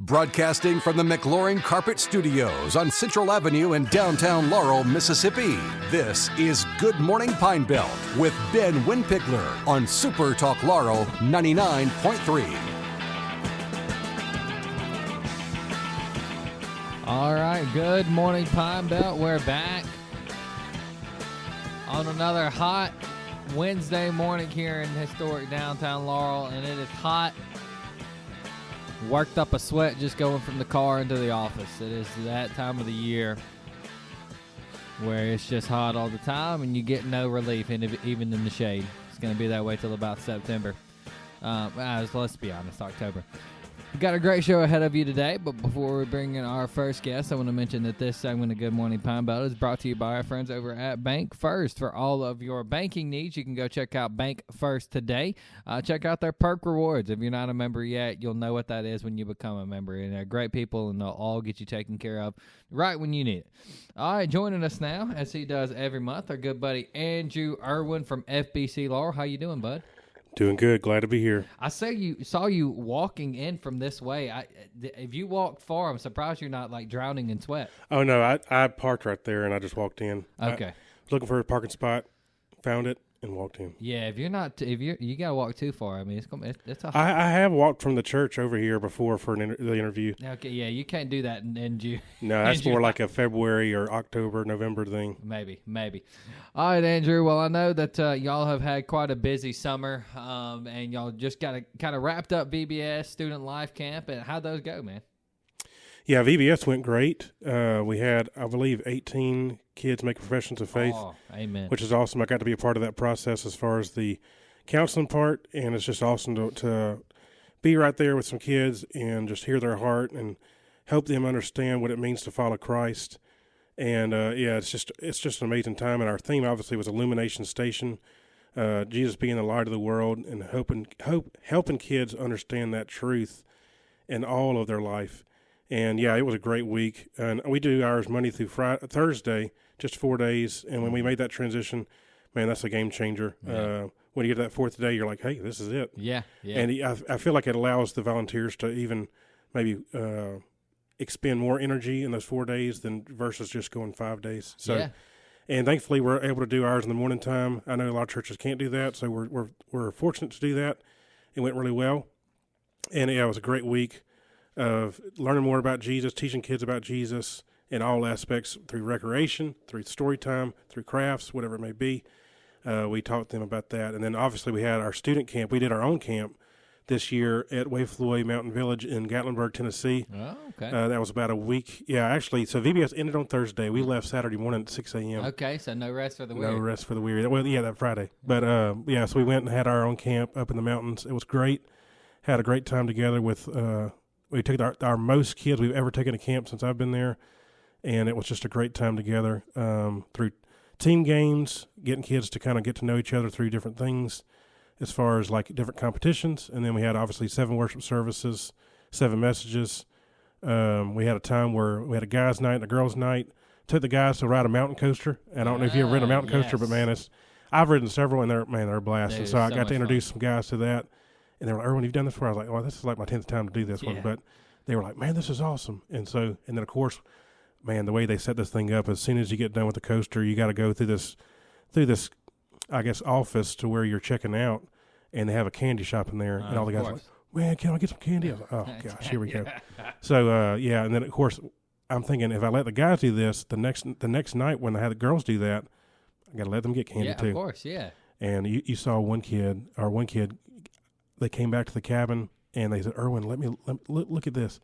Broadcasting from the McLaurin Carpet Studios on Central Avenue in downtown Laurel, Mississippi. This is Good Morning Pine Belt with Ben Winpigler on SuperTalk Laurel 99.3. All right, good morning Pine Belt. We're back on another hot Wednesday morning here in historic downtown Laurel, and it is hot. Worked up a sweat just going from the car into the office. It is that time of the year where it's just hot all the time and you get no relief even in the shade. It's going to be that way till about September. Let's be honest, October. We've got a great show ahead of you today, but before we bring in our first guest, I want to mention that this segment of Good Morning Pine Belt is brought to you by our friends over at Bank First. For all of your banking needs, you can go check out Bank First today. Check out their perk rewards. If you're not a member yet, you'll know what that is when you become a member. And they're great people, and they'll all get you taken care of right when you need it. All right, joining us now, as he does every month, our good buddy Andrew Irwin from FBC Laurel. How you doing, bud? Doing good. Glad to be here. I saw you walking in from this way. If you walked far, I'm surprised you're not like drowning in sweat. Oh, no. I parked right there, and I just walked in. Okay. I was looking for a parking spot, found it, and walked in. Yeah, you got to walk too far. I mean, it's a I have walked from the church over here before for the interview. Okay, yeah, you can't do that in June. No, that's more like a February or October, November thing. Maybe. All right, Andrew. Well, I know that y'all have had quite a busy summer, and y'all just got kind of wrapped up VBS Student Life Camp. And how'd those go, man? Yeah, VBS went great. We had, I believe, 18 kids make professions of faith. Oh, amen. Which is awesome. I got to be a part of that process as far as the counseling part, and it's just awesome to be right there with some kids and just hear their heart and help them understand what it means to follow Christ. And it's just an amazing time. And our theme obviously was Illumination Station, Jesus being the light of the world, and helping kids understand that truth in all of their life. And yeah, it was a great week. And we do ours Monday through Thursday, just 4 days. And when we made that transition, man, that's a game changer. Yeah. When you get to that fourth day, you're like, hey, this is it. Yeah. And I feel like it allows the volunteers to even maybe expend more energy in those 4 days than versus just going 5 days. So, yeah. And thankfully, we're able to do ours in the morning time. I know a lot of churches can't do that, so we're fortunate to do that. It went really well. And yeah, it was a great week of learning more about Jesus, teaching kids about Jesus in all aspects, through recreation, through story time, through crafts, whatever it may be. We taught them about that. And then obviously we had our student camp. We did our own camp this year at Wayfloy Mountain Village in Gatlinburg, Tennessee. Oh, okay. That was about a week. Yeah, actually, so VBS ended on Thursday. We left Saturday morning at 6 a.m. Okay, so no rest for the weary. No rest for the weary. Well, yeah, that Friday. But, yeah, so we went and had our own camp up in the mountains. It was great. Had a great time together with we took our most kids we've ever taken to camp since I've been there, and it was just a great time together through team games, getting kids to kind of get to know each other through different things as far as like different competitions. And then we had obviously 7 worship services, 7 messages. We had a time where we had a guys' night and a girls' night. Took the guys to ride a mountain coaster. And I don't know if you ever ridden a mountain coaster, but man, I've ridden several, and they're a blast. And so I got to introduce some guys to that. And they were like, Irwin, you've done this before? I was like, well, this is like my 10th time to do this one. But they were like, man, this is awesome. And then, of course, man, the way they set this thing up, as soon as you get done with the coaster, you got to go through this, I guess, office to where you're checking out, and they have a candy shop in there. And all the guys are like, man, can I get some candy? I was like, oh, gosh, here we go. So, yeah, and then, of course, I'm thinking if I let the guys do this, the next night when I had the girls do that, I got to let them get candy too. Yeah, of course, yeah. And you saw one kid, they came back to the cabin, and they said, Irwin, let me look at this.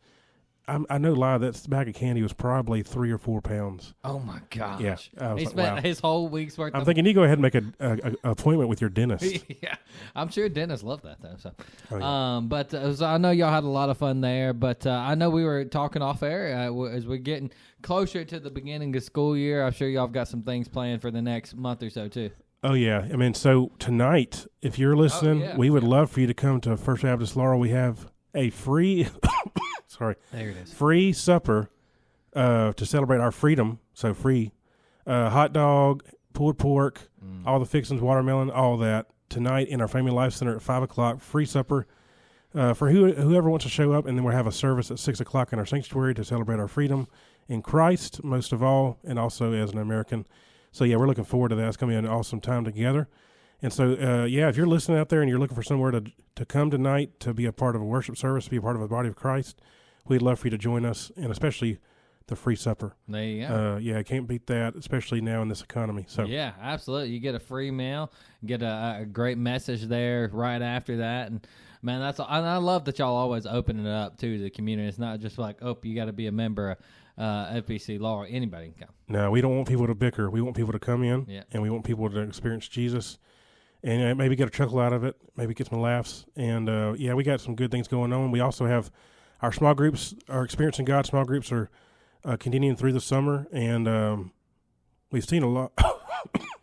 I know lie, that bag of candy was probably 3 or 4 pounds. Oh, my gosh. Yeah. He spent his whole week's worth I'm thinking you go ahead and make an appointment with your dentist. Yeah. I'm sure dentists love that, though. So. Oh, yeah. But so I know y'all had a lot of fun there, but I know we were talking off air as we're getting closer to the beginning of school year. I'm sure y'all have got some things planned for the next month or so, too. Oh, yeah. I mean, so tonight, if you're listening, we would love for you to come to First Baptist Laurel. We have a free there it is. Free supper to celebrate our freedom. So free hot dog, pulled pork, all the fixings, watermelon, all that tonight in our Family Life Center at 5 o'clock. Free supper. for whoever wants to show up, and then we'll have a service at 6 o'clock in our sanctuary to celebrate our freedom in Christ, most of all, and also as an American. So, yeah, we're looking forward to that. It's going to be an awesome time together. And so, if you're listening out there and you're looking for somewhere to come tonight to be a part of a worship service, to be a part of the body of Christ, we'd love for you to join us, and especially the free supper. There you go. I can't beat that, especially now in this economy. So yeah, absolutely. You get a free meal, get a great message there right after that, and man, and I love that y'all always open it up to the community. It's not just like, oh, you got to be a member of FBC Laurel. Anybody can come. No, we don't want people to bicker. We want people to come in, and we want people to experience Jesus, and maybe get a chuckle out of it, maybe get some laughs, and we got some good things going on. We also have our small groups, our Experiencing God small groups are continuing through the summer, and we've seen a lot.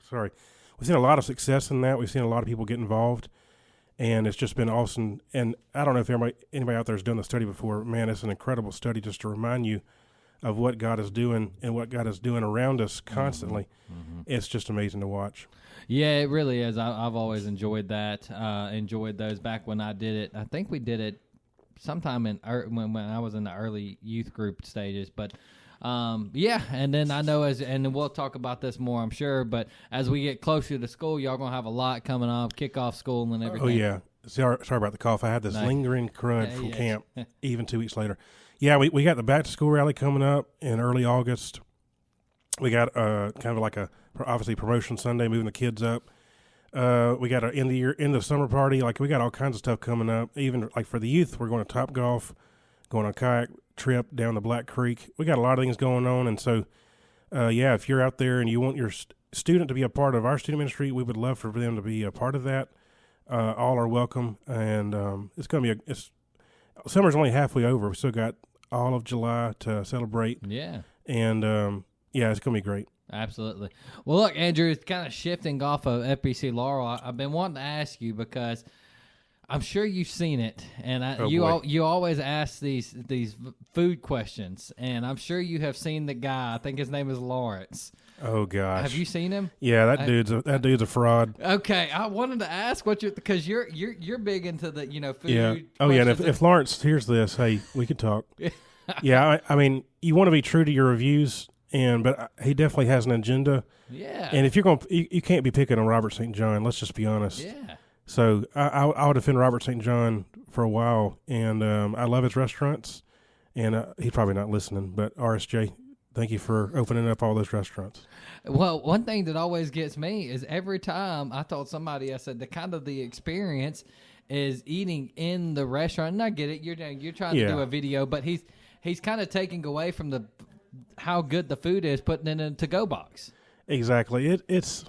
We've seen a lot of success in that. We've seen a lot of people get involved, and it's just been awesome. And I don't know if anybody out there has done the study before. Man, it's an incredible study just to remind you of what God is doing and what God is doing around us constantly. Mm-hmm. It's just amazing to watch. Yeah, it really is. I've always enjoyed that. Enjoyed those back when I did it. I think we did it sometime when I was in the early youth group stages, but and then I know and we'll talk about this more, I'm sure, but as we get closer to school, y'all gonna have a lot coming up, kick off school and everything. Oh yeah, sorry about the cough. I had this lingering crud from camp, even 2 weeks later. Yeah, we got the back to school rally coming up in early August. We got kind of like obviously promotion Sunday, moving the kids up. We got an end of the summer party. Like, we got all kinds of stuff coming up. Even like for the youth, we're going to Top Golf, going on a kayak trip down the Black Creek. We got a lot of things going on. And so, if you're out there and you want your student to be a part of our student ministry, we would love for them to be a part of that. All are welcome. And it's going to be summer's only halfway over. We still got all of July to celebrate. Yeah. And, it's going to be great. Absolutely. Well, look, Andrew, it's kind of shifting off of FBC Laurel. I've been wanting to ask you because I'm sure you've seen it, and you always ask these food questions, and I'm sure you have seen the guy. I think his name is Lawrence. Oh gosh, have you seen him? Yeah, that dude's a fraud. Okay, I wanted to ask because you're big into the food. Yeah. Oh yeah, and if Lawrence hears this, hey, we could talk. Yeah, I mean, you want to be true to your reviews. But he definitely has an agenda. Yeah. And if you're going, you can't be picking on Robert St. John. Let's just be honest. Yeah. So I'll defend Robert St. John for a while, and I love his restaurants. And he's probably not listening, but RSJ, thank you for opening up all those restaurants. Well, one thing that always gets me is every time I told somebody, I said the experience is eating in the restaurant. And I get it, you're trying to do a video, but he's kind of taking away from how good the food is, putting it in a to-go box. Exactly. It's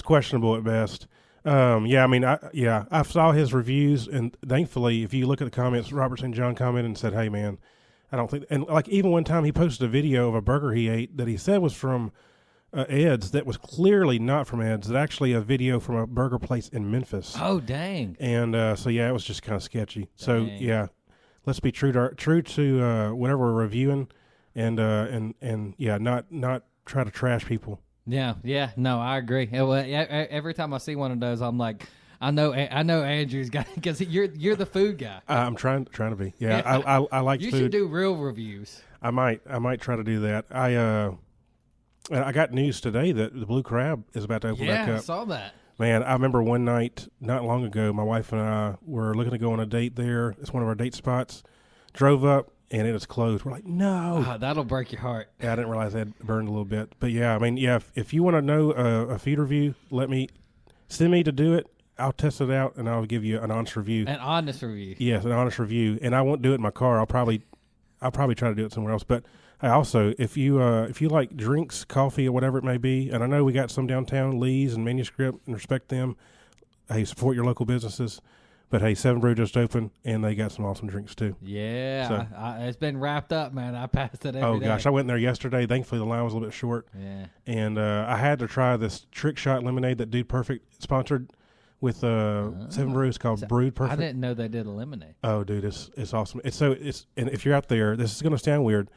questionable at best. I saw his reviews, and thankfully, if you look at the comments, Robert St. John commented and said, hey, man, I don't think – and like even one time he posted a video of a burger he ate that he said was from Ed's that was clearly not from Ed's. It's actually a video from a burger place in Memphis. Oh, dang. And it was just kind of sketchy. Dang. So, yeah, let's be true to whatever we're reviewing. And not try to trash people. Yeah, no, I agree. Every time I see one of those, I'm like, I know Andrew's got, because you're the food guy. I'm trying to be. Yeah, I like you food. You should do real reviews. I might try to do that. I got news today that the Blue Crab is about to open back up. Yeah, I saw that. Man, I remember one night not long ago, my wife and I were looking to go on a date there. It's one of our date spots. Drove up. And it was closed. We're like, no. Oh, that'll break your heart. Yeah, I didn't realize that burned a little bit. But yeah, I mean, if you want to know a feed review, send me to do it. I'll test it out, and I'll give you an honest review. An honest review. Yes, an honest review. And I won't do it in my car. I'll probably try to do it somewhere else. But I also, if you like drinks, coffee, or whatever it may be, and I know we got some downtown, Lee's and Manuscript, and respect them. Hey, support your local businesses. But hey, Seven Brew just opened, and they got some awesome drinks too. Yeah, so, it's been wrapped up, man. I passed it every day. Gosh, I went there yesterday. Thankfully, the line was a little bit short. Yeah. And I had to try this Trick Shot lemonade that Dude Perfect sponsored with Seven Brew. It's called Brewed Perfect. I didn't know they did a lemonade. Oh, dude, it's awesome. And if you're out there, this is going to sound weird.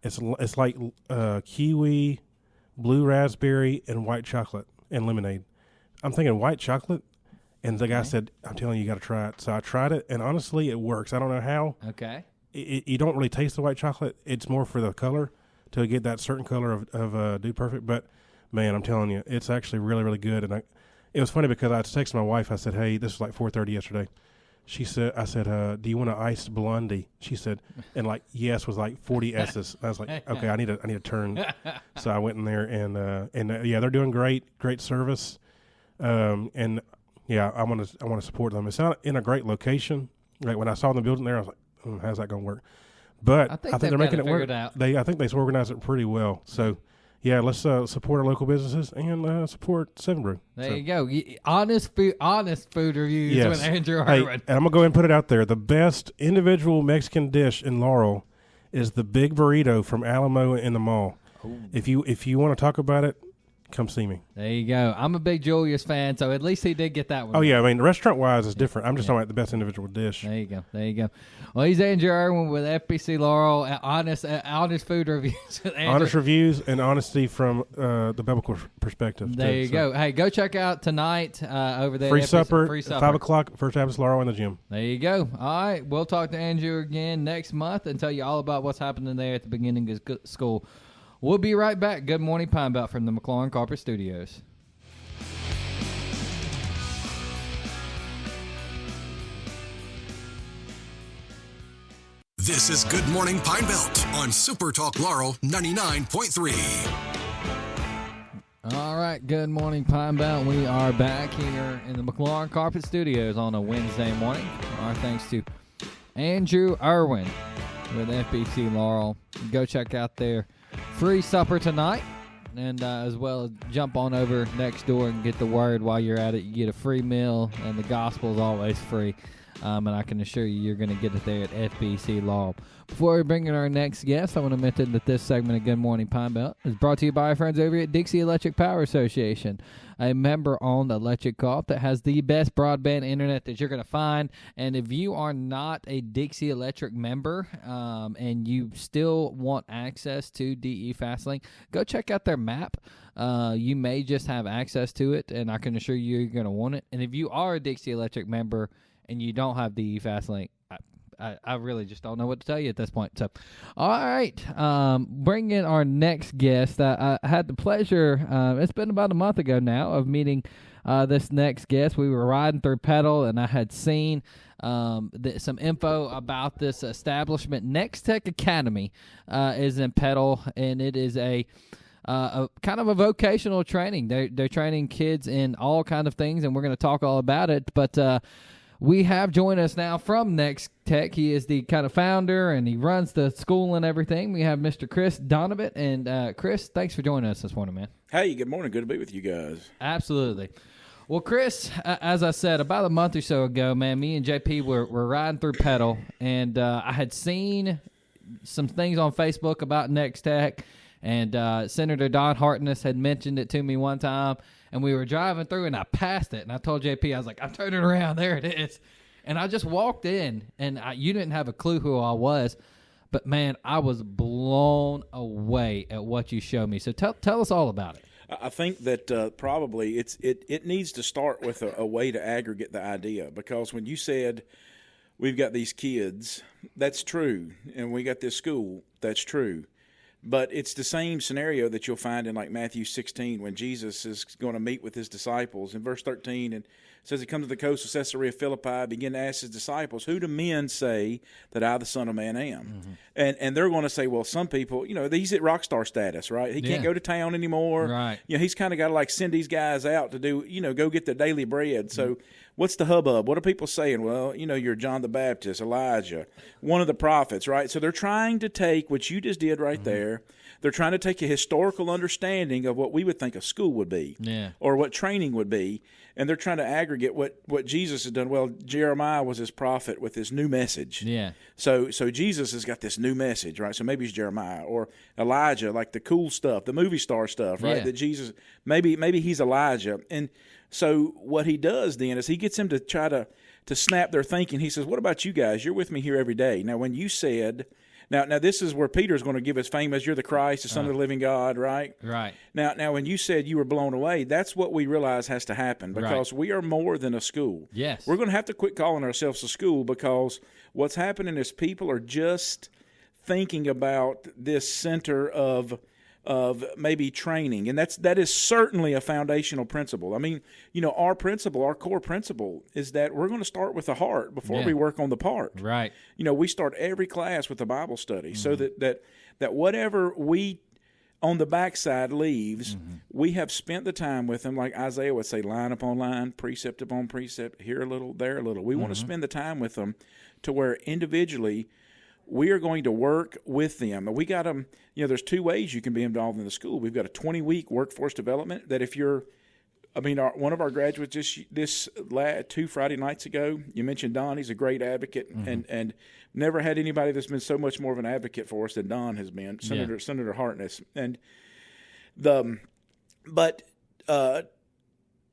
It's like kiwi, blue raspberry, and white chocolate and lemonade. I'm thinking white chocolate. And the guy said, I'm telling you, you got to try it. So I tried it, and honestly, it works. I don't know how. Okay. You don't really taste the white chocolate. It's more for the color to get that certain color of Dude Perfect. But, man, I'm telling you, it's actually really, really good. And it was funny because I texted my wife. I said, hey, this was like 4:30 yesterday. I said, do you want an iced blondie? She said, and like yes was like 40 S's. I was like, okay, I need a turn. So I went in there and yeah, they're doing great service. And yeah, I want to support them. It's not in a great location. Like when I saw them building there, I was like, how's that going to work? But I think they're making it work. I think they organize it pretty well. So. Yeah, let's support our local businesses and support Seven Brew. There you go. Honest food reviews with Andrew Irwin. Hey, and I'm going to go ahead and put it out there. The best individual Mexican dish in Laurel is the big burrito from Alamo in the mall. Ooh. If you want to talk about it, come see me. There you go. I'm a big Julius fan, so at least he did get that one. Oh, yeah. I mean, restaurant-wise, it's different. I'm just talking about the best individual dish. There you go. Well, he's Andrew Irwin with FBC Laurel. Honest food reviews. Honest reviews and honesty from the biblical perspective. There you go. Hey, go check out tonight over there. Free supper, 5 o'clock, First Baptist Laurel in the gym. There you go. All right. We'll talk to Andrew again next month and tell you all about what's happening there at the beginning of school. We'll be right back. Good morning, Pine Belt from the McLaurin Carpet Studios. This is Good Morning Pine Belt on SuperTalk Laurel 99.3. All right, good morning, Pine Belt. We are back here in the McLaurin Carpet Studios on a Wednesday morning. Our thanks to Andrew Irwin with FBC Laurel. Go check out their free supper tonight, and as well as jump on over next door and get the word while you're at it. You get a free meal, and the gospel is always free. And I can assure you, you're going to get it there at FBC Laurel. Before we bring in our next guest, I want to mention that this segment of Good Morning Pine Belt is brought to you by our friends over at Dixie Electric Power Association, a member-owned electric co-op that has the best broadband internet that you're going to find. And if you are not a Dixie Electric member and you still want access to DE Fastlink, go check out their map. You may just have access to it, and I can assure you, you're going to want it. And if you are a Dixie Electric member and you don't have DE Fastlink, I really just don't know what to tell you at this point. So, all right, bring in our next guest. I had the pleasure, it's been about a month ago now, of meeting this next guest. We were riding through Petal, and I had seen some info about this establishment. NexTech Academy is in Petal, and it is a kind of a vocational training. They're training kids in all kind of things, and we're going to talk all about it. But we have joined us now from NexTech. He is the kind of founder, and he runs the school and everything. We have Mr. Chris Donovant. And Chris, thanks for joining us this morning, man. Hey, good morning. Good to be with you guys. Absolutely. Well, Chris, as I said, about a month or so ago, man, me and JP were riding through Petal, and I had seen some things on Facebook about NexTech, and Senator Don Hartness had mentioned it to me one time. And we were driving through, and I passed it. And I told JP, I was like, I'm turning around. There it is. And I just walked in, and you didn't have a clue who I was. But, man, I was blown away at what you showed me. So tell us all about it. I think that probably it needs to start with a way to aggregate the idea. Because when you said we've got these kids, that's true. And we got this school, that's true. But it's the same scenario that you'll find in like Matthew 16 when Jesus is going to meet with his disciples. In verse 13, and it says, he comes to the coast of Caesarea Philippi, began to ask his disciples, who do men say that I, the Son of Man, am? Mm-hmm. And they're going to say, well, some people, he's at rock star status, right? He can't go to town anymore. Right. He's kind of got to like send these guys out to do, go get their daily bread. So what's the hubbub? What are people saying? Well, you're John the Baptist, Elijah, one of the prophets, right? So they're trying to take what you just did right there. They're trying to take a historical understanding of what we would think a school would be, or what training would be, and they're trying to aggregate what Jesus has done. Well, Jeremiah was his prophet with his new message. Yeah. So Jesus has got this new message, right? So maybe it's Jeremiah or Elijah, like the cool stuff, the movie star stuff, right? Yeah. That Jesus, maybe he's Elijah. And so what he does then is he gets them to try to snap their thinking. He says, what about you guys? You're with me here every day. Now, when you said Now this is where Peter's going to give us fame as you're the Christ, the Son of the living God, right? Right. Now, when you said you were blown away, that's what we realize has to happen because we are more than a school. Yes. We're going to have to quit calling ourselves a school because what's happening is people are just thinking about this center of maybe training, and that is certainly a foundational principle. I mean, our core principle is that we're going to start with the heart before we work on the part. Right. We start every class with a Bible study so that whatever we on the backside leaves, we have spent the time with them, like Isaiah would say, line upon line, precept upon precept, here a little, there a little. We want to spend the time with them to where individually we are going to work with them. We got them, there's two ways you can be involved in the school. We've got a 20-week workforce development that if you're, one of our graduates this 2 Friday nights ago, you mentioned Don. He's a great advocate and never had anybody that's been so much more of an advocate for us than Don has been, Senator Hartness. And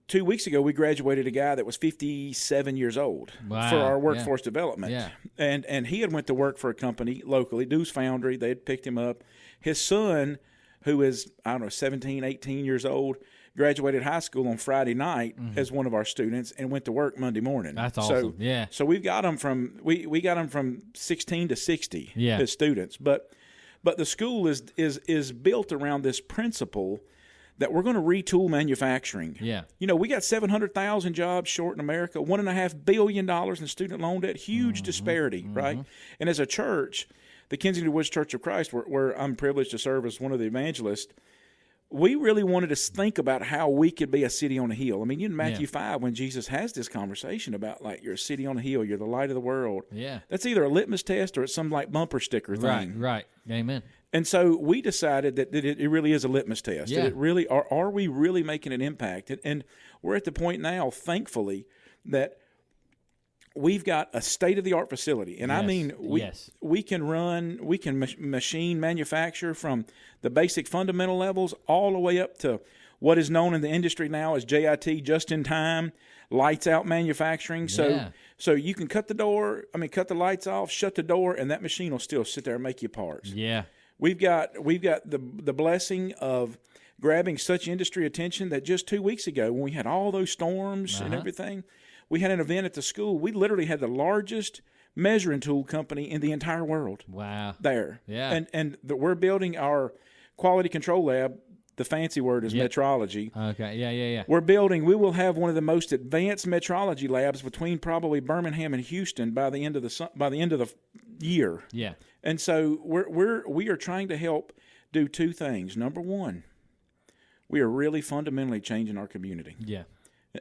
2 weeks ago, we graduated a guy that was 57 years old for our workforce development. Yeah. And he had went to work for a company locally, Dew's Foundry. They had picked him up. His son, who is, 17, 18 years old, graduated high school on Friday night as one of our students and went to work Monday morning. That's awesome. So we've got them we got them from 16 to 60 as students. But the school is built around this principle that we're going to retool manufacturing. Yeah. We got 700,000 jobs short in America, $1.5 billion in student loan debt, huge disparity, right? And as a church, the Kensington Woods Church of Christ, where I'm privileged to serve as one of the evangelists, we really wanted to think about how we could be a city on a hill. In Matthew 5, when Jesus has this conversation about, you're a city on a hill, you're the light of the world. Yeah. That's either a litmus test or it's some bumper sticker thing. Right. Amen. And so we decided that it really is a litmus test. Yeah. That it really are we really making an impact? And we're at the point now, thankfully, that we've got a state-of-the-art facility. And we can machine manufacture from the basic fundamental levels all the way up to what is known in the industry now as JIT, just-in-time, lights-out manufacturing. So you can cut the lights off, shut the door, and that machine will still sit there and make you parts. Yeah. We've got the blessing of grabbing such industry attention that just 2 weeks ago, when we had all those storms and everything, we had an event at the school. We literally had the largest measuring tool company in the entire world. Wow. There. Yeah. And we're building our quality control lab. The fancy word is metrology. Okay. Yeah. We will have one of the most advanced metrology labs between probably Birmingham and Houston by the end of the year. Yeah. And so we are trying to help do two things. Number one, we are really fundamentally changing our community. Yeah.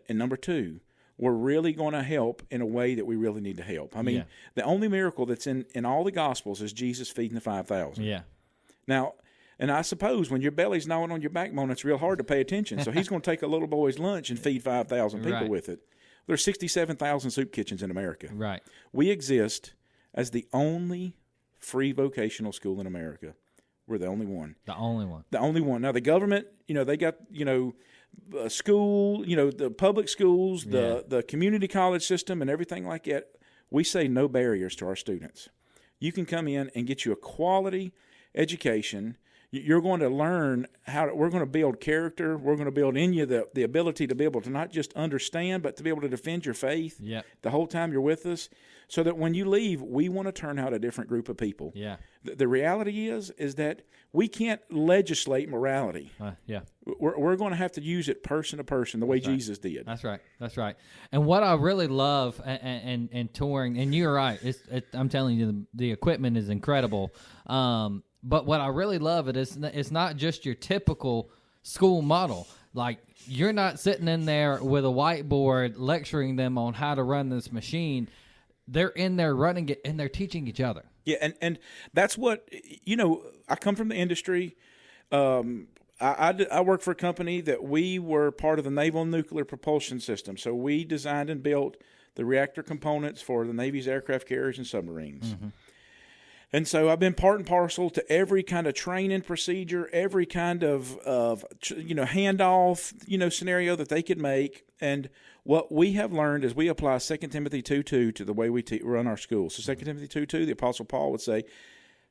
And number two, we're really going to help in a way that we really need to help. The only miracle that's in all the Gospels is Jesus feeding the 5,000. Yeah. Now, and I suppose when your belly's gnawing on your backbone, it's real hard to pay attention. So he's going to take a little boy's lunch and feed 5,000 people with it. There's 67,000 soup kitchens in America. Right. We exist as the only free vocational school in America. We're the only one. The only one. The only one. Now, the government, they got, school, the public schools, the community college system and everything like that. We say no barriers to our students. You can come in and get you a quality education. You're going to learn we're going to build character. We're going to build in you the ability to be able to not just understand, but to be able to defend your faith the whole time you're with us, so that when you leave, we want to turn out a different group of people. Yeah. The reality is that we can't legislate morality. We're going to have to use it person to person the way Jesus did. That's right. And what I really love and touring, and you're right, I'm telling you, the equipment is incredible. But what I really love it's not just your typical school model. Like, you're not sitting in there with a whiteboard lecturing them on how to run this machine. They're in there running it, and they're teaching each other. Yeah, and that's what, I come from the industry. I work for a company that we were part of the Naval Nuclear Propulsion System. So we designed and built the reactor components for the Navy's aircraft carriers and submarines. Mm-hmm. And so I've been part and parcel to every kind of training procedure, every kind of handoff, scenario that they could make. And what we have learned is we apply 2 Timothy 2:2 to the way we run our schools. So 2 Timothy 2:2, the Apostle Paul would say,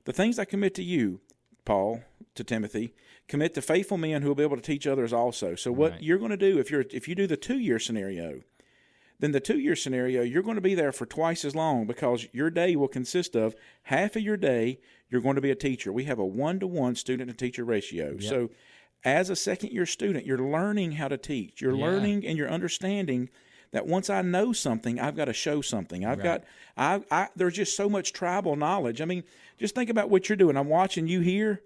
The things I commit to you, Paul, to Timothy, commit to faithful men who will be able to teach others also. So what you're going to do, if you do the 2-year scenario, then the 2-year scenario, you're going to be there for twice as long, because your day will consist of half of your day you're going to be a teacher. We have a 1-to-1 student to teacher ratio. Yep. So as a second-year student, you're learning how to teach. You're learning and you're understanding that once I know something, I've got to show something. There's just so much tribal knowledge. I mean, just think about what you're doing. I'm watching you here,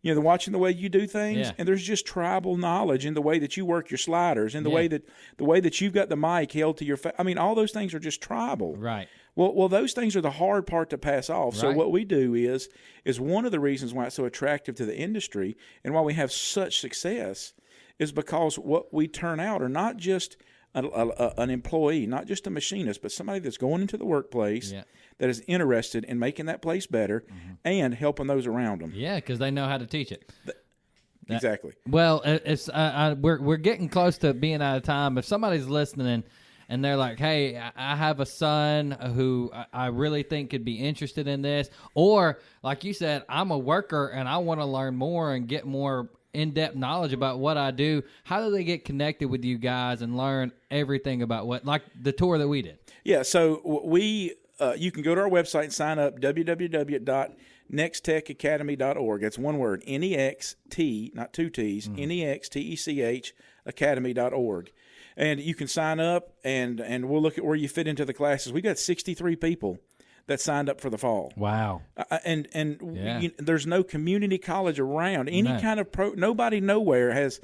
watching the way you do things, and there's just tribal knowledge in the way that you work your sliders, in the way that you've got the mic held to your face. I mean, all those things are just tribal. Right. Well, those things are the hard part to pass off. So what we do is one of the reasons why it's so attractive to the industry and why we have such success is because what we turn out are not just an employee, not just a machinist, but somebody that's going into the workplace that is interested in making that place better and helping those around them. Yeah, because they know how to teach it. Exactly. Well, we're getting close to being out of time. If somebody's listening and they're like, hey, I have a son who I really think could be interested in this, or like you said, I'm a worker and I want to learn more and get more in-depth knowledge about what I do, how do they get connected with you guys and learn everything about like the tour that we did? Yeah, so you can go to our website and sign up, www.nextechacademy.org. That's one word, N-E-X-T, not 2 T's, N-E-X-T-E-C-H, academy.org. And you can sign up, and we'll look at where you fit into the classes. We got 63 people that signed up for the fall. Wow. There's no community college around. Nobody nowhere has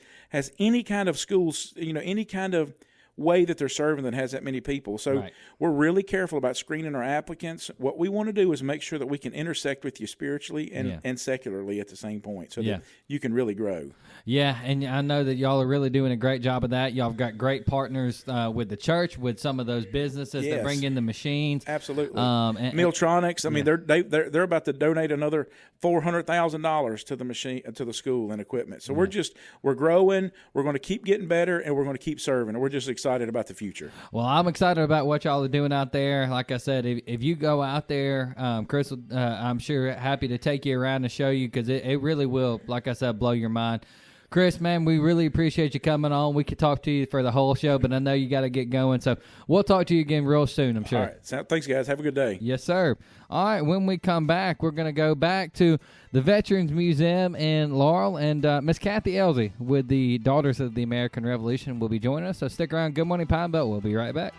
any kind of schools, any kind of way that they're serving that has that many people. So we're really careful about screening our applicants. What we want to do is make sure that we can intersect with you spiritually and secularly at the same point so that you can really grow. Yeah, and I know that y'all are really doing a great job of that. Y'all have got great partners with the church, with some of those businesses that bring in the machines. Absolutely. Miltronics. I mean, they're about to donate another $400,000 to the machine, to the school and equipment. So we're growing. We're going to keep getting better, and we're going to keep serving. And we're just excited about the future. Well, I'm excited about what y'all are doing out there. Like I said, if you go out there, Chris, I'm sure happy to take you around and show you, because it really will, like I said, blow your mind. Chris, man, we really appreciate you coming on. We could talk to you for the whole show, but I know you got to get going. So we'll talk to you again real soon, I'm sure. All right. Thanks, guys. Have a good day. Yes, sir. All right, when we come back, we're going to go back to the Veterans Museum in Laurel, and Miss Kathy Ellzey with the Daughters of the American Revolution will be joining us. So stick around. Good Morning Pine Belt. We'll be right back.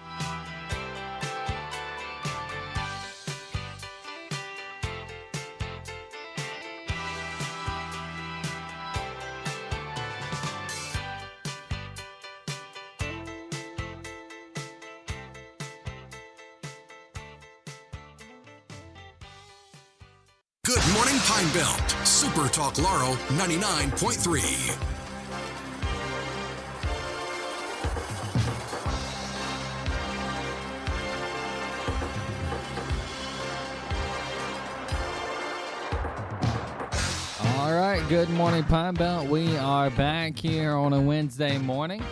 Good Morning Pine Belt, SuperTalk Laurel 99.3. All right, good morning, Pine Belt. We are back here on a Wednesday morning.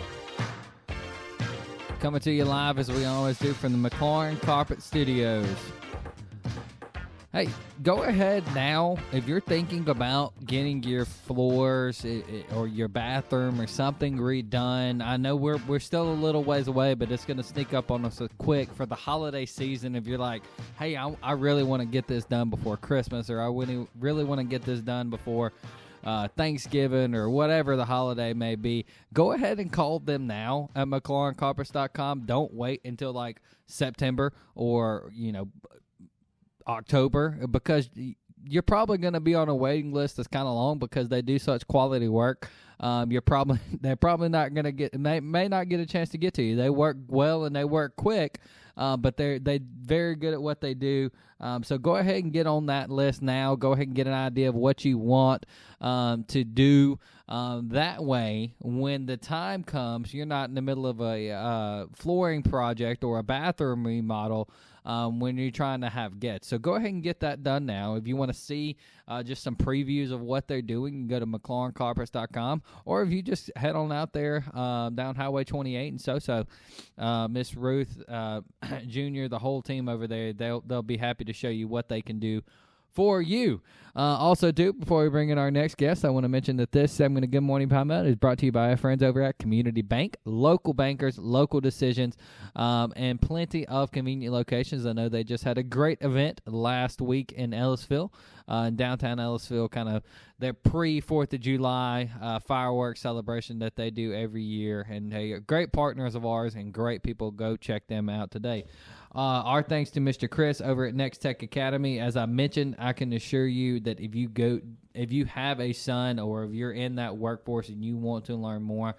Coming to you live, as we always do, from the McLaurin Carpet Studios. Hey, go ahead now, if you're thinking about getting your floors or your bathroom or something redone. I know we're still a little ways away, but it's going to sneak up on us quick for the holiday season. If you're like, hey, I really want to get this done before Christmas, or I really want to get this done before Thanksgiving or whatever the holiday may be, go ahead and call them now at McLaurinCarpets.com. Don't wait until like September or, October, because you're probably going to be on a waiting list that's kind of long, because they do such quality work. They're probably not going to may not get a chance to get to you. They work well and they work quick, but they're very good at what they do. So go ahead and get on that list now. Go ahead and get an idea of what you want to do. That way, when the time comes, you're not in the middle of a flooring project or a bathroom remodel when you're trying to have guests. So go ahead and get that done now. If you want to see just some previews of what they're doing, you can go to McLaurinCarpets.com, or if you just head on out there down Highway 28 in So-So, Miss Ruth Jr., the whole team over there, they'll be happy to show you what they can do for you. Also, too, before we bring in our next guest, I want to mention that this segment of Good Morning Pine Belt is brought to you by our friends over at Community Bank. Local bankers, local decisions, and plenty of convenient locations. I know they just had a great event last week in Ellisville, in downtown Ellisville, kind of their pre-4th of July fireworks celebration that they do every year. And they are great partners of ours and great people. Go check them out today. Our thanks to Mr. Chris over at NexTech Academy. As I mentioned, I can assure you that if you have a son or if you're in that workforce and you want to learn more,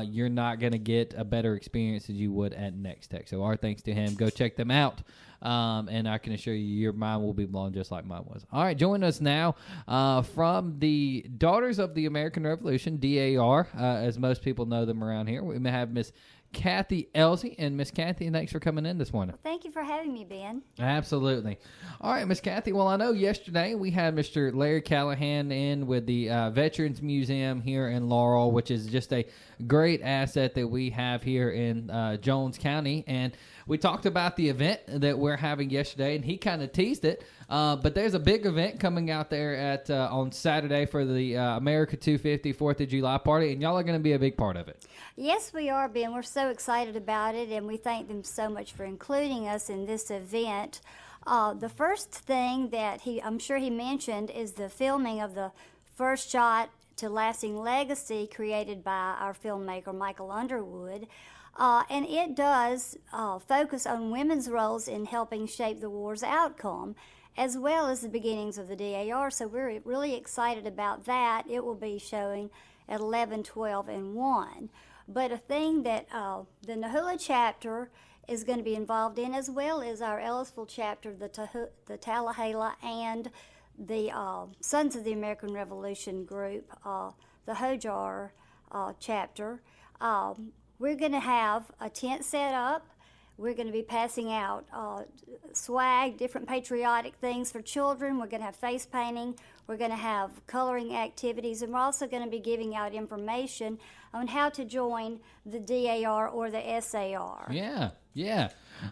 you're not going to get a better experience as you would at NexTech. So our thanks to him. Go check them out. And I can assure you your mind will be blown just like mine was. All right, join us now from the Daughters of the American Revolution, DAR, as most people know them around here. We may have Miss Kathy Ellzey. And Miss Kathy, thanks for coming in this morning. Well, thank you for having me, Ben. Absolutely. All right, Miss Kathy. Well, I know yesterday we had Mr. Larry Callahan in with the Veterans Museum here in Laurel, which is just a great asset that we have here in Jones County. And we talked about the event that we're having yesterday, and he kind of teased it. But there's a big event coming out there at on Saturday for the America 250 4th of July party, and y'all are going to be a big part of it. Yes, we are, Ben. We're so excited about it, and we thank them so much for including us in this event. The first thing that I'm sure he mentioned is the filming of the first shot to lasting legacy created by our filmmaker, Michael Underwood. And it does focus on women's roles in helping shape the war's outcome, as well as the beginnings of the DAR. So we're really excited about that. It will be showing at 11, 12, and 1. But a thing that the Nahoula chapter is going to be involved in, as well as our Ellisville chapter, the Tallahassee, and the Sons of the American Revolution group, the Hojar chapter. We're going to have a tent set up. We're going to be passing out swag, different patriotic things for children. We're going to have face painting. We're going to have coloring activities. And we're also going to be giving out information on how to join the DAR or the SAR. Yeah.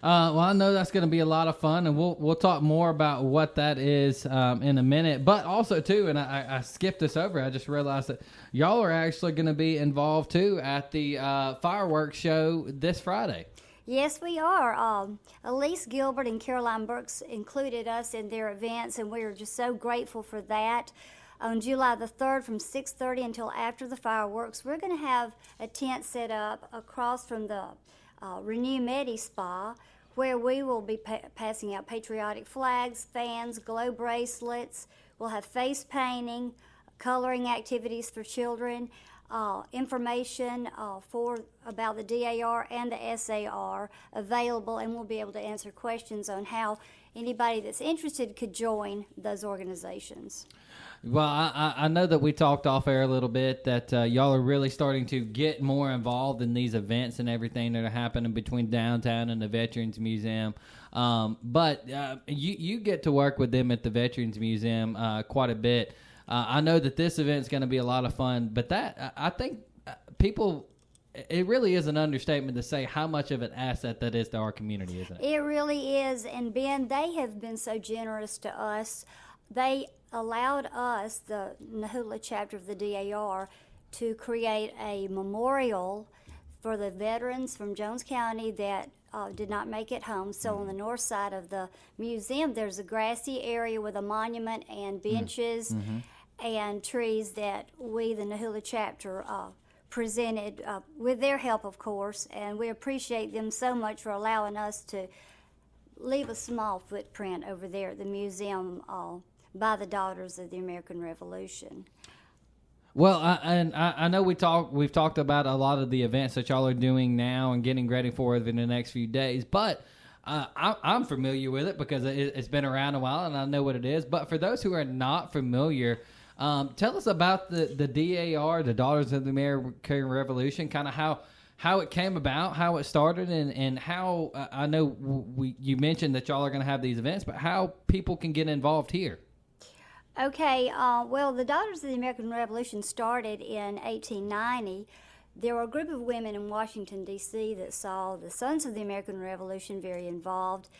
Well, I know that's going to be a lot of fun, and we'll talk more about what that is in a minute. But also, too, and I skipped this over, I just realized that y'all are actually going to be involved, too, at the fireworks show this Friday. Yes, we are. Elise Gilbert and Caroline Burks included us in their events, and we are just so grateful for that. On July the 3rd from 6:30 until after the fireworks, we're going to have a tent set up across from the Renew Medi Spa, where we will be passing out patriotic flags, fans, glow bracelets. We'll have face painting, coloring activities for children, information about the DAR and the SAR available, and we'll be able to answer questions on how anybody that's interested could join those organizations. Well, I know that we talked off air a little bit that y'all are really starting to get more involved in these events and everything that are happening between downtown and the Veterans Museum. But you get to work with them at the Veterans Museum quite a bit. I know that this event's going to be a lot of fun, but I think people, it really is an understatement to say how much of an asset that is to our community, isn't it? It really is. And Ben, they have been so generous to us. They allowed us, the Nahoula chapter of the DAR, to create a memorial for the veterans from Jones County that did not make it home. So on the north side of the museum, there's a grassy area with a monument and benches and trees that we, the Nahoula chapter, presented with their help, of course, and we appreciate them so much for allowing us to leave a small footprint over there at the museum by the Daughters of the American Revolution. Well, I know we've talked about a lot of the events that y'all are doing now and getting ready for it in the next few days, but I'm familiar with it because it's been around a while and I know what it is. But for those who are not familiar, tell us about the DAR, the Daughters of the American Revolution, kind of how it came about, how it started, and how I know you mentioned that y'all are going to have these events, but how people can get involved here. Okay, well, the Daughters of the American Revolution started in 1890. There were a group of women in Washington, D.C. that saw the Sons of the American Revolution very involved,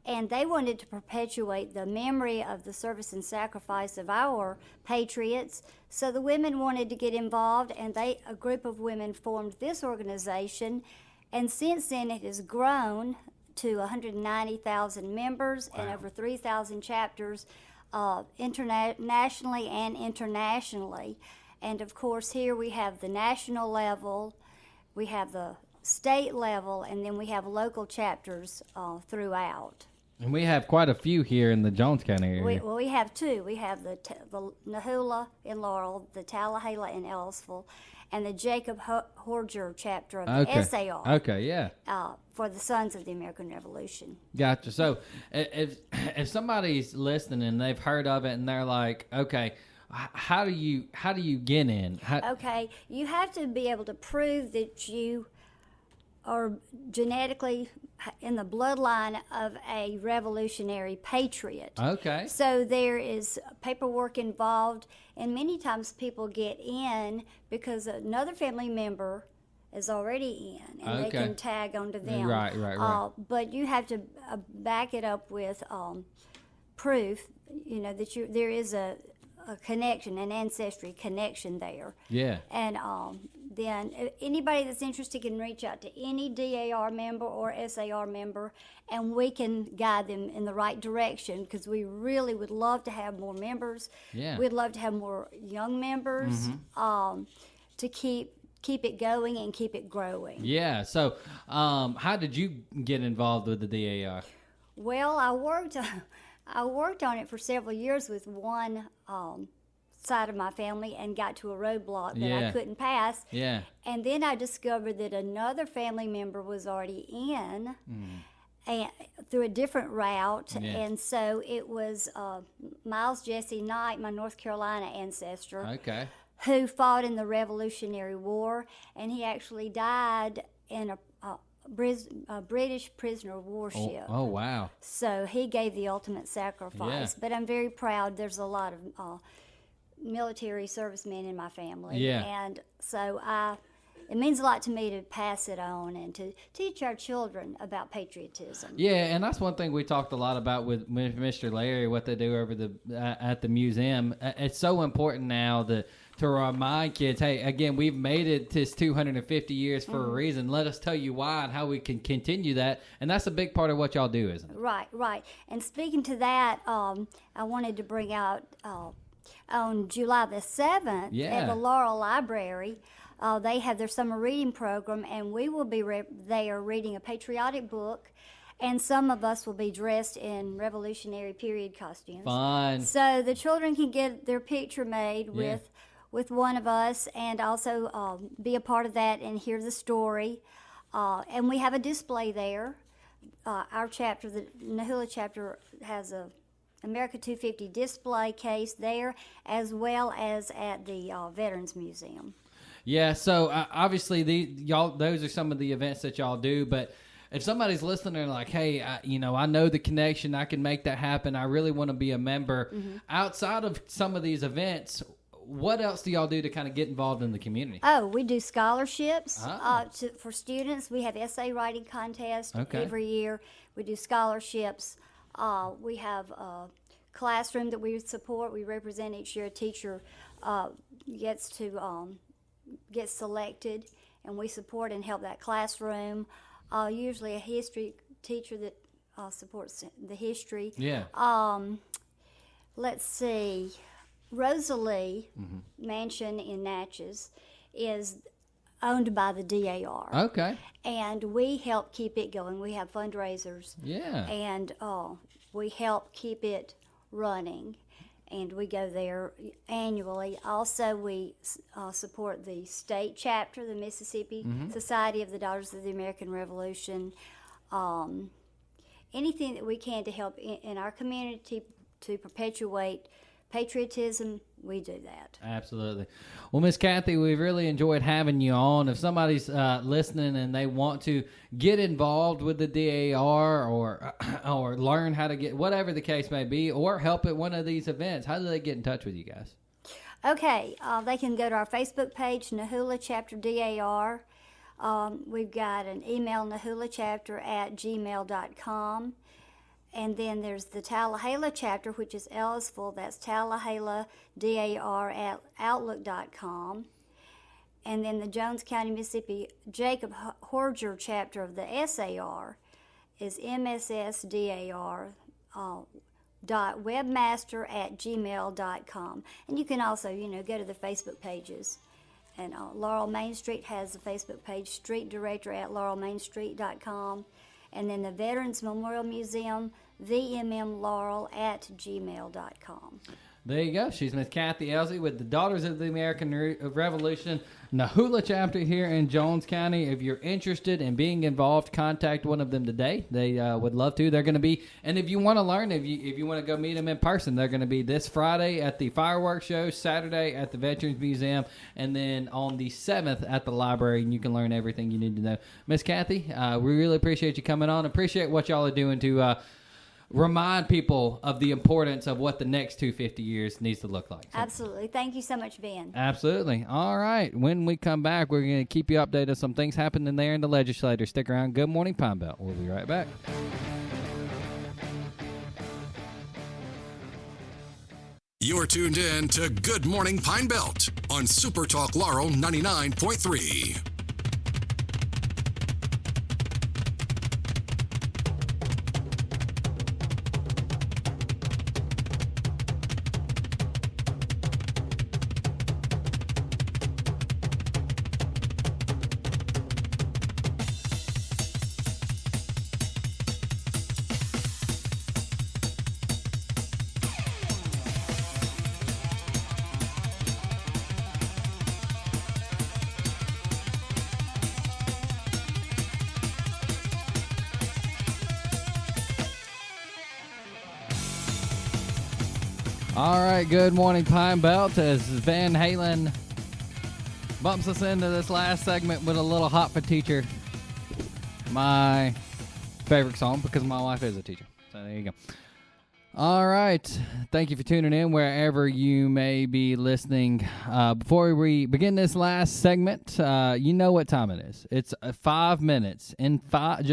and they wanted to perpetuate the memory of the service and sacrifice of our patriots. So the women wanted to get involved, and a group of women formed this organization, and since then it has grown to 190,000 members and over 3,000 chapters nationally and internationally. And of course, here we have the national level, we have the state level, and then we have local chapters throughout. And we have quite a few here in the Jones County area. We have two. We have the Nahoula in Laurel, the Tallahassee in Ellzey, and the Jacob Horger chapter of the SAR. Okay, yeah. For the Sons of the American Revolution. Gotcha. So if somebody's listening and they've heard of it and they're like, okay, how do you get in? Okay, you have to be able to prove that you are genetically in the bloodline of a revolutionary patriot. Okay. So there is paperwork involved, and many times people get in because another family member is already in, and they can tag onto them. Right. But you have to back it up with proof, that there is a connection, an ancestry connection there. Yeah. And then anybody that's interested can reach out to any DAR member or SAR member, and we can guide them in the right direction, because we really would love to have more members. Yeah. We'd love to have more young members to keep it going and keep it growing. Yeah. So how did you get involved with the DAR? Well, I worked on it for several years with one side of my family and got to a roadblock that I couldn't pass. Yeah. And then I discovered that another family member was already in and through a different route. Yeah. And so it was Miles Jesse Knight, my North Carolina ancestor, Okay. who fought in the Revolutionary War, and he actually died in a British prisoner of war ship. Oh, wow. So he gave the ultimate sacrifice. Yeah. But I'm very proud. There's a lot of military servicemen in my family. Yeah. And so it means a lot to me to pass it on and to teach our children about patriotism. Yeah, and that's one thing we talked a lot about with Mr. Larry, what they do over at the museum. It's so important now to remind kids, hey, again, we've made it to 250 years for a reason. Let us tell you why and how we can continue that. And that's a big part of what y'all do, isn't it? Right. And speaking to that, I wanted to bring out on July the 7th at the Laurel Library, they have their summer reading program, and we will be there reading a patriotic book, and some of us will be dressed in Revolutionary period costumes. Fun. So the children can get their picture made with one of us, and also be a part of that and hear the story. And we have a display there. Our chapter, the Nahoula chapter, has a America 250 display case there, as well as at the Veterans Museum. Yeah, so obviously those are some of the events that y'all do, but if somebody's listening and like, hey, I know the connection, I can make that happen, I really want to be a member. Outside of some of these events, what else do y'all do to kind of get involved in the community? Oh, we do scholarships for students. We have essay writing contests every year. We do scholarships. We have a classroom that we support. We represent each year. A teacher gets to get selected, and we support and help that classroom. Usually a history teacher that supports the history. Yeah. Let's see. Rosalie Mansion in Natchez is owned by the DAR. Okay. And we help keep it going. We have fundraisers. Yeah. And we help keep it running. And we go there annually. Also, we support the state chapter, the Mississippi Society of the Daughters of the American Revolution. Anything that we can to help in our community to perpetuate patriotism, we do that. Absolutely. Well, Miss Kathy, we've really enjoyed having you on. If somebody's listening and they want to get involved with the DAR or learn how to get, whatever the case may be, or help at one of these events, how do they get in touch with you guys? Okay, they can go to our Facebook page, Nahoula Chapter DAR. We've got an email, nahoulachapter@gmail.com. And then there's the Nahoula chapter, which is Ellzey, that's Nahoula, DAR at Outlook.com. And then the Jones County, Mississippi Jacob Horger chapter of the SAR is MSSDAR .webmaster@gmail.com. And you can also, go to the Facebook pages. And Laurel Main Street has a Facebook page, Street Director at laurelmainstreet.com. And then the Veterans Memorial Museum, vmmlaurel@gmail.com. There you go. She's Miss Kathy Ellzey with the Daughters of the American Revolution, Nahoula chapter here in Jones County. If you're interested in being involved, contact one of them today. They would love to. They're going to be, and if you want to learn, if you want to go meet them in person, they're going to be this Friday at the fireworks show, Saturday at the Veterans Museum, and then on the 7th at the library, and you can learn everything you need to know. Miss Kathy, we really appreciate you coming on. Appreciate what y'all are doing to remind people of the importance of what the next 250 years needs to look like. So, absolutely. Thank you so much, Ben. Absolutely. All right. When we come back, we're going to keep you updated on some things happening there in the legislature. Stick around. Good morning, Pine Belt. We'll be right back. You're tuned in to Good Morning Pine Belt on SuperTalk Laurel 99.3. All right, good morning, Pine Belt. As Van Halen bumps us into this last segment with a little Hot for Teacher, my favorite song because my wife is a teacher. So there you go. All right, thank you for tuning in wherever you may be listening. Before we begin this last segment, you know what time it is. It's 5 minutes, in five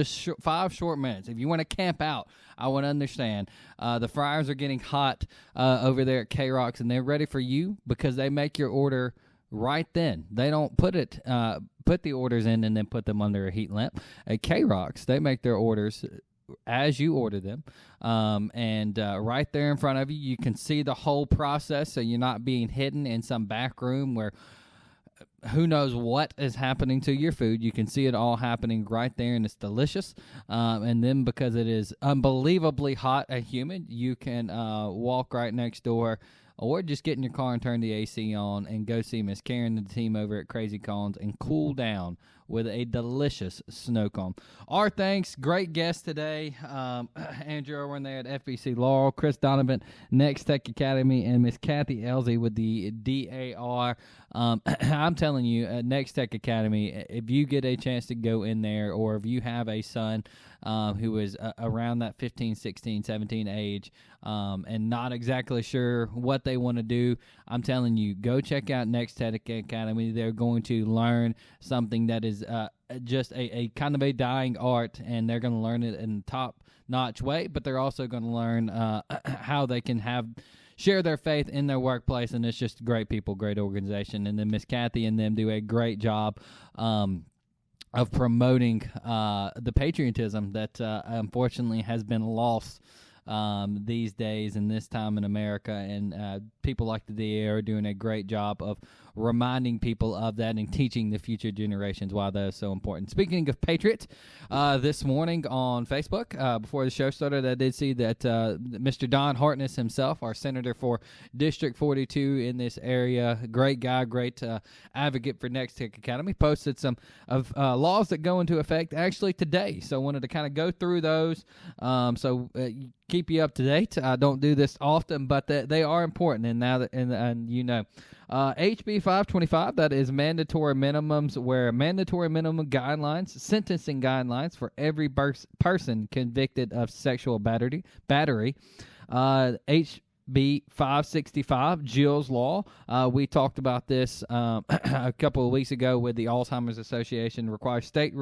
short minutes. If you want to camp out, I want to understand. The fryers are getting hot over there at K-Rocks, and they're ready for you because they make your order right then. They don't put the orders in and then put them under a heat lamp. At K-Rocks, they make their orders as you order them, and right there in front of you, you can see the whole process, so you're not being hidden in some back room where who knows what is happening to your food. You can see it all happening right there, and it's delicious. And then because it is unbelievably hot and humid, you can walk right next door or just get in your car and turn the AC on and go see Miss Karen and the team over at Crazy Cones and cool down with a delicious snow cone. Our thanks, great guest today, Andrew Irwin there at FBC Laurel, Chris Donovant, NexTech Academy, and Miss Kathy Ellzey with the DAR. I'm telling you, at NexTech Academy, if you get a chance to go in there, or if you have a son who is around that 15, 16, 17 age, and not exactly sure what they want to do, I'm telling you, go check out NexTech Academy. They're going to learn something that is just a kind of a dying art, and they're going to learn it in a top-notch way, but they're also going to learn how they can share their faith in their workplace, and it's just great people, great organization. And then Miss Kathy and them do a great job of promoting the patriotism that unfortunately has been lost these days and this time in America, and people like the DA are doing a great job of reminding people of that and teaching the future generations why that is so important. Speaking of Patriots, this morning on Facebook, before the show started, I did see that Mr. Don Hartness himself, our senator for District 42 in this area, great guy, great advocate for NexTech Academy, posted some of laws that go into effect actually today. So I wanted to kind of go through those. Keep you up to date. I don't do this often, but they are important, and now that and you know. HB 525, that is mandatory minimums, where mandatory minimum guidelines, sentencing guidelines for every person convicted of sexual battery. HB 565, Jill's Law. We talked about this a couple of weeks ago with the Alzheimer's Association, requires state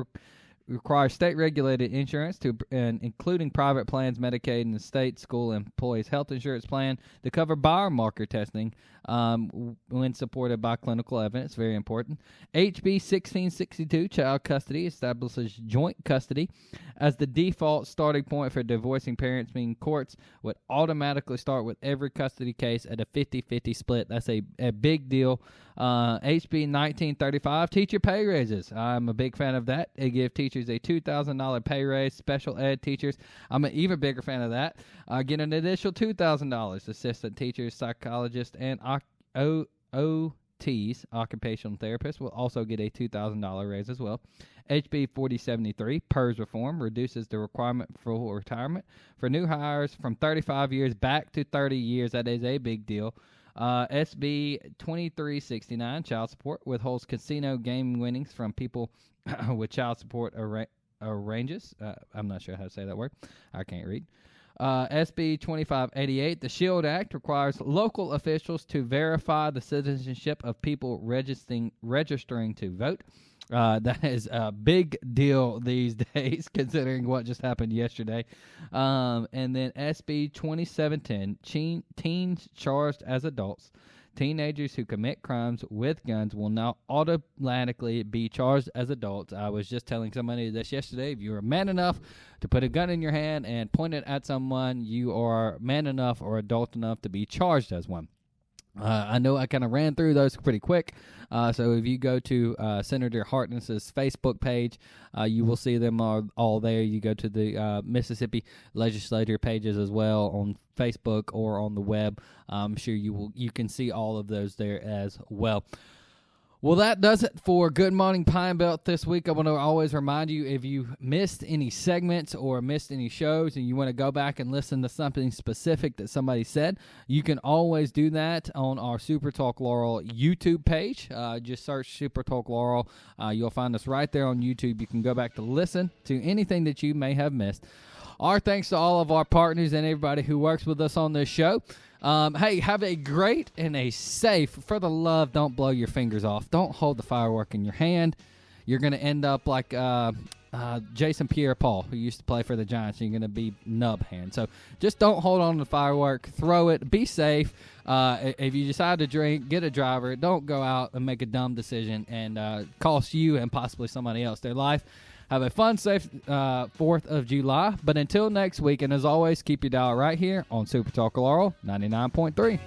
requires state-regulated insurance and including private plans, Medicaid, and the state school employees' health insurance plan to cover biomarker testing when supported by clinical evidence. Very important. HB 1662, child custody, establishes joint custody as the default starting point for divorcing parents, meaning courts would automatically start with every custody case at a 50-50 split. That's a big deal. HB 1935, teacher pay raises. I'm a big fan of that. They give teachers a $2,000 pay raise. Special ed teachers, I'm an even bigger fan of that. Get an additional $2,000. Assistant teachers, psychologists, and OTs, occupational therapists, will also get a $2,000 raise as well. HB 4073, PERS reform, reduces the requirement for retirement for new hires from 35 years back to 30 years. That is a big deal. SB 2369, child support, withholds casino gaming winnings from people with child support arranges. I'm not sure how to say that word. I can't read. SB 2588, the SHIELD Act, requires local officials to verify the citizenship of people registering to vote. That is a big deal these days, considering what just happened yesterday. And then SB 2710, teens charged as adults. Teenagers who commit crimes with guns will now automatically be charged as adults. I was just telling somebody this yesterday. If you're man enough to put a gun in your hand and point it at someone, you are man enough or adult enough to be charged as one. I know I kind of ran through those pretty quick. So if you go to Senator Harkness's Facebook page, you will see them all there. You go to the Mississippi legislature pages as well on Facebook or on the web. I'm sure you can see all of those there as well. Well, that does it for Good Morning Pine Belt this week. I want to always remind you, if you missed any segments or missed any shows and you want to go back and listen to something specific that somebody said, you can always do that on our SuperTalk Laurel YouTube page. Just search SuperTalk Laurel. You'll find us right there on YouTube. You can go back to listen to anything that you may have missed. Our thanks to all of our partners and everybody who works with us on this show. Hey, have a great and a safe, for the love, don't blow your fingers off. Don't hold the firework in your hand. You're going to end up like Jason Pierre-Paul, who used to play for the Giants. You're going to be nub hand. So just don't hold on to the firework. Throw it. Be safe. If you decide to drink, get a driver. Don't go out and make a dumb decision and cost you and possibly somebody else their life. Have a fun, safe 4th of July. But until next week, and as always, keep your dial right here on Super Talk Laurel 99.3.